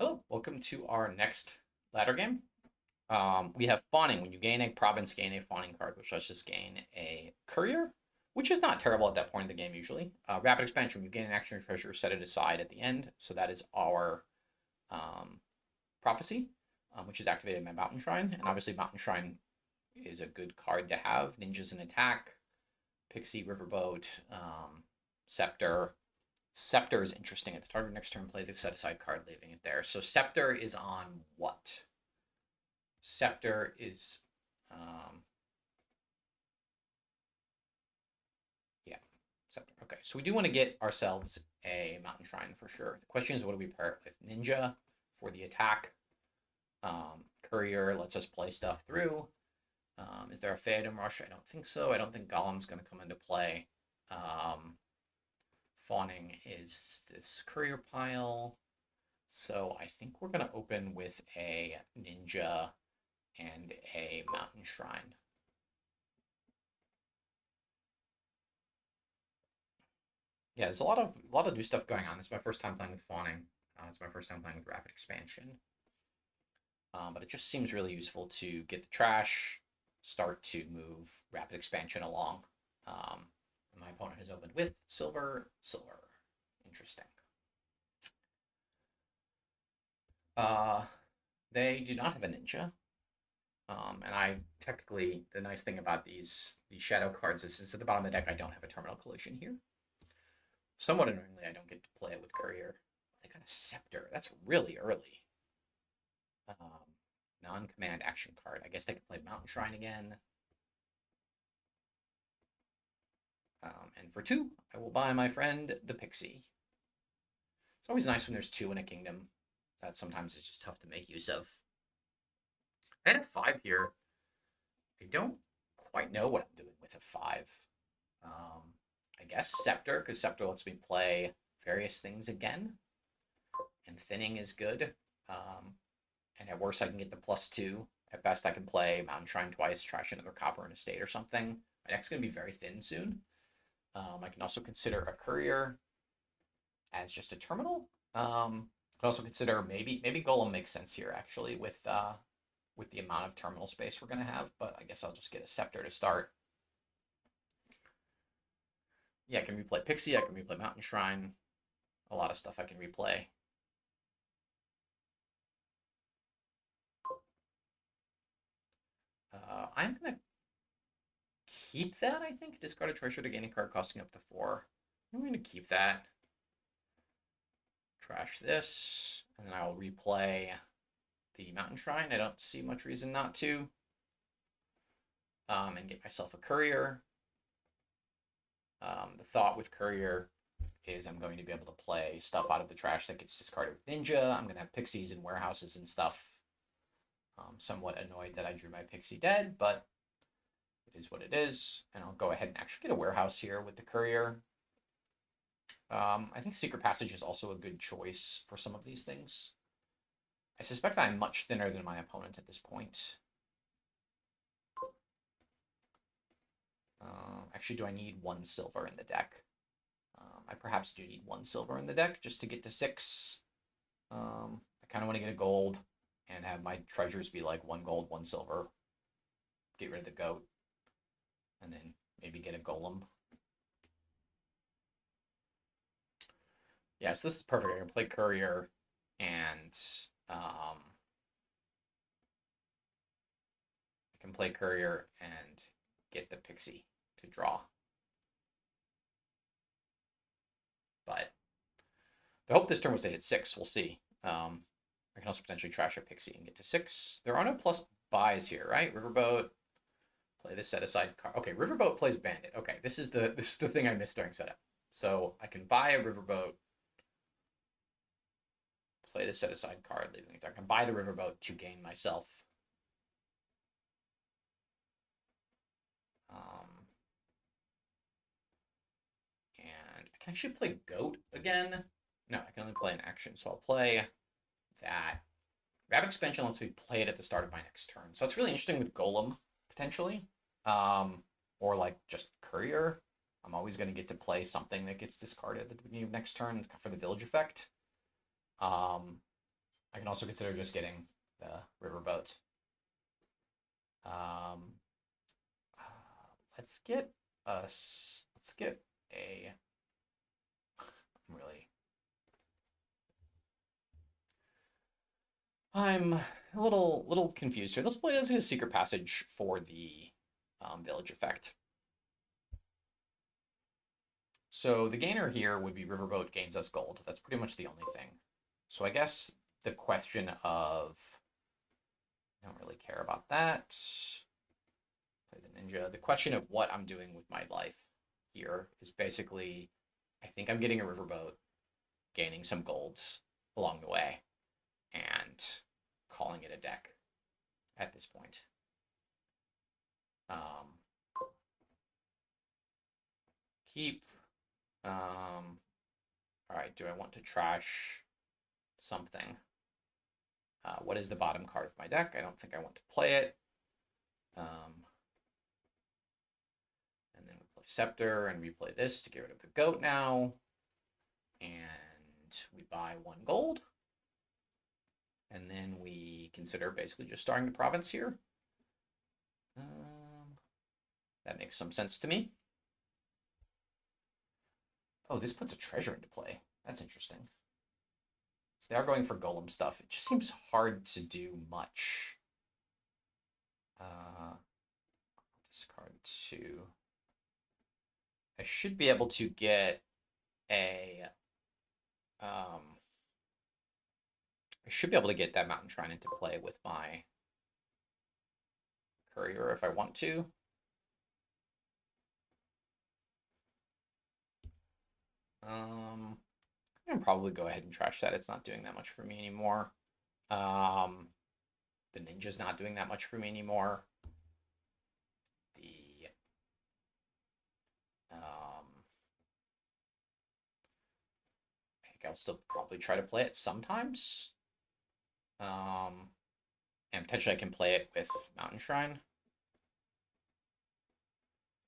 Hello, welcome to our next ladder game. We have Fawning. When you gain a province, gain a Fawning card, which lets us gain a Courier, which is not terrible at that point in the game usually. Rapid Expansion, when you gain an action or treasure, set it aside at the end. So that is our um, Prophecy, which is activated by Mountain Shrine. And obviously Mountain Shrine is a good card to have. Ninjas in attack, Pixie, Riverboat, Scepter. Scepter is interesting. At the start of next turn, play the set aside card, leaving it there. So Scepter is on what? Scepter is, yeah, Scepter. Okay, so we do want to get ourselves a Mountain Shrine for sure. The question is, what do we pair it with? Ninja for the attack. Courier lets us play stuff through. Is there a Feodum rush? I don't think so. I don't think Golem's going to come into play. Fawning is this Courier pile. So I think we're going to open with a Ninja and a Mountain Shrine. Yeah, there's a lot of new stuff going on. It's my first time playing with Fawning. It's my first time playing with Rapid Expansion. But it just seems really useful to get the trash, start to move Rapid Expansion along. My opponent has opened with silver, silver. Interesting. They do not have a ninja. And I technically, the nice thing about these shadow cards is at the bottom of the deck, I don't have a terminal collision here. Somewhat annoyingly, I don't get to play it with Courier. They got a Scepter. That's really early. Non-command action card. I guess they could play Mountain Shrine again. And for 2, I will buy my friend the Pixie. It's always nice when there's 2 in a kingdom. That sometimes is just tough to make use of. I had a 5 here. I don't quite know what I'm doing with a 5. I guess Scepter, because Scepter lets me play various things again. And Thinning is good. And at worst, I can get the +2. At best, I can play Mountain Shrine twice, trash another copper in a state or something. My deck's going to be very thin soon. I can also consider a Courier as just a terminal. I can also consider maybe Golem makes sense here, actually, with the amount of terminal space we're going to have. But I guess I'll just get a Scepter to start. Yeah, I can replay Pixie. I can replay Mountain Shrine. A lot of stuff I can replay. I'm going to keep that, I think. Discard a treasure to gain a card costing up to 4. I'm going to keep that. Trash this. And then I'll replay the Mountain Shrine. I don't see much reason not to. And get myself a Courier. The thought with Courier is I'm going to be able to play stuff out of the trash that gets discarded with Ninja. I'm going to have Pixies and warehouses and stuff. Somewhat annoyed that I drew my Pixie dead, but it is what it is. And I'll go ahead and actually get a warehouse here with the Courier. I think Secret Passage is also a good choice for some of these things. I suspect I'm much thinner than my opponent at this point. Actually, do I need 1 silver in the deck? I perhaps do need 1 silver in the deck just to get to 6. I kind of want to get a gold and have my treasures be like 1 gold, 1 silver. Get rid of the goat. And then maybe get a golem. Yeah, so this is perfect. I can play Courier and I can play Courier and get the Pixie to draw. But the hope this turn was to hit 6. We'll see. I can also potentially trash a Pixie and get to 6. There are no plus buys here, right? Riverboat. Play the set aside card. Okay, Riverboat plays Bandit. Okay, this is the thing I missed during setup. So I can buy a Riverboat. Play the set aside card, leaving it there. I can buy the Riverboat to gain myself. And I can actually play Goat again. No, I can only play an action, so I'll play that. Rapid Expansion lets me play it at the start of my next turn. So it's really interesting with Golem, potentially. Or like just Courier. I'm always going to get to play something that gets discarded at the beginning of next turn for the village effect. I can also consider just getting the Riverboat. Let's get a. I'm really. I'm a little confused here. Let's get a secret passage for the village effect. So the gainer here would be Riverboat gains us gold. That's pretty much the only thing. So I guess the question of, I don't really care about that. Play the ninja. The question of what I'm doing with my life here is basically, I think I'm getting a Riverboat, gaining some golds along the way, and calling it a deck at this point. Keep. All right, do I want to trash something? What is the bottom card of my deck? I don't think I want to play it. And then we play Scepter, and we play this to get rid of the goat now. And we buy 1 gold. And then we consider basically just starting the province here. That makes some sense to me. Oh, this puts a treasure into play. That's interesting. So they are going for golem stuff. It just seems hard to do much. Discard 2. I should be able to get a... I should be able to get that Mountain Shrine into play with my Courier if I want to. I can probably go ahead and trash that. It's not doing that much for me anymore. The ninja's not doing that much for me anymore. I think I'll still probably try to play it sometimes. And potentially I can play it with Mountain Shrine.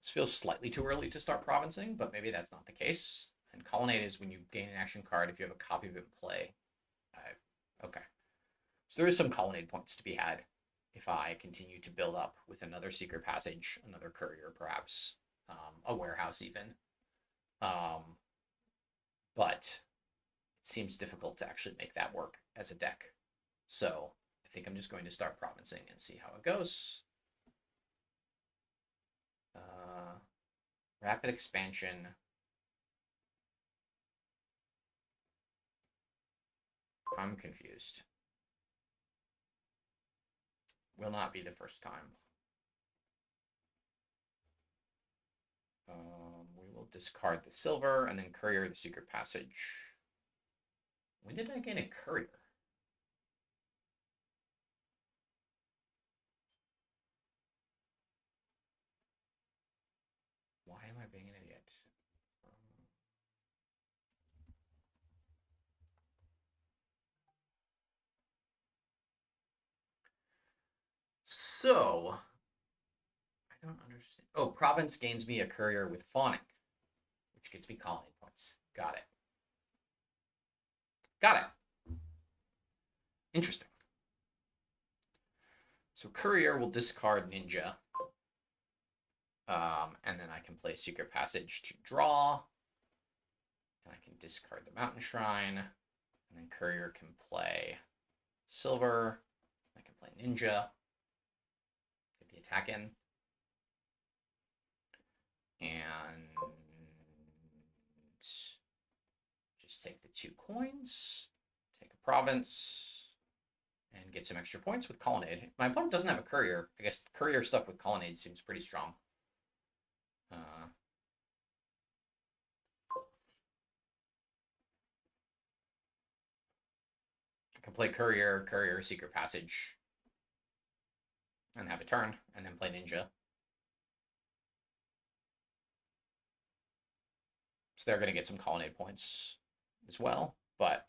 This feels slightly too early to start provincing, but maybe that's not the case. And Colonnade is when you gain an action card if you have a copy of it in play. Okay. So there is some Colonnade points to be had if I continue to build up with another secret passage, another Courier perhaps, a warehouse even. But it seems difficult to actually make that work as a deck. So I think I'm just going to start provincing and see how it goes. Rapid expansion. I'm confused. Will not be the first time. We will discard the silver and then Courier the secret passage. When did I gain a Courier? Why am I being an idiot? So, I don't understand. Oh, province gains me a Courier with Fawning, which gets me colony points. Got it. Got it. Interesting. So Courier will discard Ninja. And then I can play Secret Passage to draw. And I can discard the Mountain Shrine. And then Courier can play Silver. I can play Ninja. Get the attack in. And just take the 2 coins. Take a province. And get some extra points with Colonnade. If my opponent doesn't have a Courier, I guess Courier stuff with Colonnade seems pretty strong. I can play Courier, Courier, Secret Passage, and have a turn, and then play Ninja. So they're going to get some Colonnade points as well, but...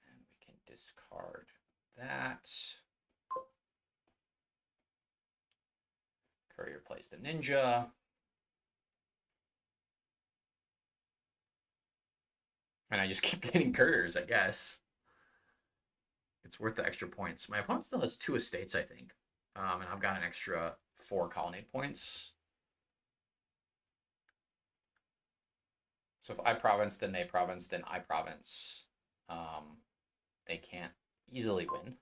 And we can discard that. Courier plays the Ninja. And I just keep getting couriers, I guess. It's worth the extra points. My opponent still has 2 estates, I think. And I've got an extra 4 colonnade points. So if I province, then they province, then I province. They can't easily win.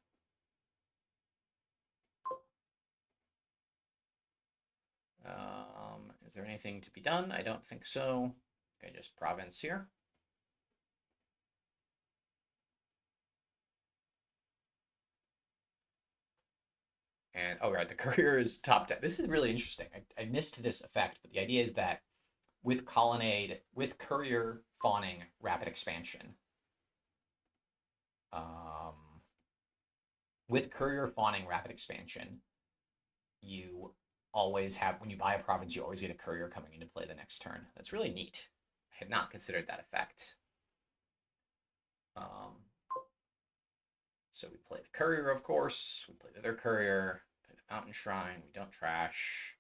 Is there anything to be done? I don't think so. Okay, just province here. And, oh, right, the courier is top deck. This is really interesting. I missed this effect, but the idea is that with Colonnade, with Courier, Fawning, Rapid Expansion, with Courier, Fawning, Rapid Expansion, you always have, when you buy a province, you always get a courier coming into play the next turn. That's really neat. I had not considered that effect. So we play the courier, of course. We play the other courier. Play the mountain shrine. We don't trash.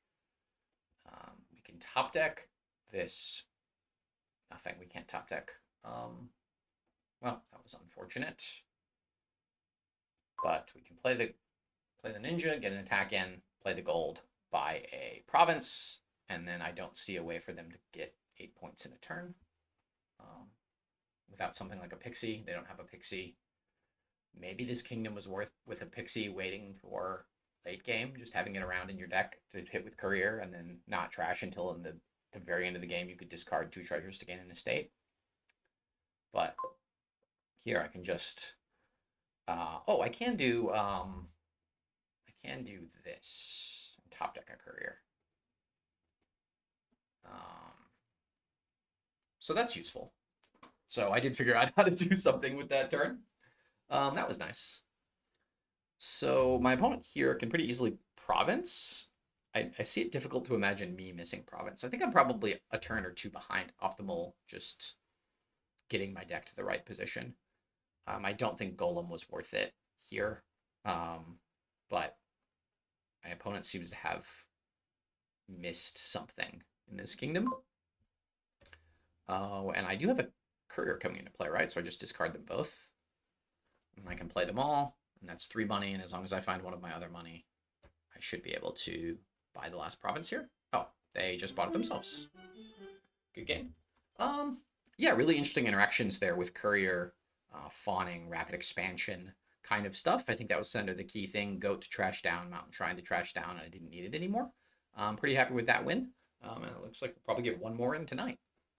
We can top deck this. Nothing. We can't top deck. Well, that was unfortunate. But we can play the ninja, get an attack in, play the gold, buy a province, and then I don't see a way for them to get 8 points in a turn. Without something like a Pixie, they don't have a Pixie. Maybe this kingdom was worth with a Pixie waiting for late game, just having it around in your deck to hit with Courier and then not trash until in the very end of the game you could discard 2 treasures to gain an estate. But here I can just I can do this. Top deck a Courier. So that's useful. So I did figure out how to do something with that turn. That was nice. So my opponent here can pretty easily province. I see it difficult to imagine me missing province. I think I'm probably a turn or 2 behind optimal, just getting my deck to the right position. I don't think Golem was worth it here, but my opponent seems to have missed something in this kingdom. And I do have a courier coming into play, right? So I just discard them both. And I can play them all, and that's 3 money, and as long as I find one of my other money, I should be able to buy the last province here. Oh, they just bought it themselves. Good game. Yeah, really interesting interactions there with Courier, Fawning, Rapid Expansion kind of stuff. I think that was kind of the key thing. Goat to trash down, Mountain Shrine to trash down, and I didn't need it anymore. I'm pretty happy with that win. And it looks like we'll probably get one more in tonight.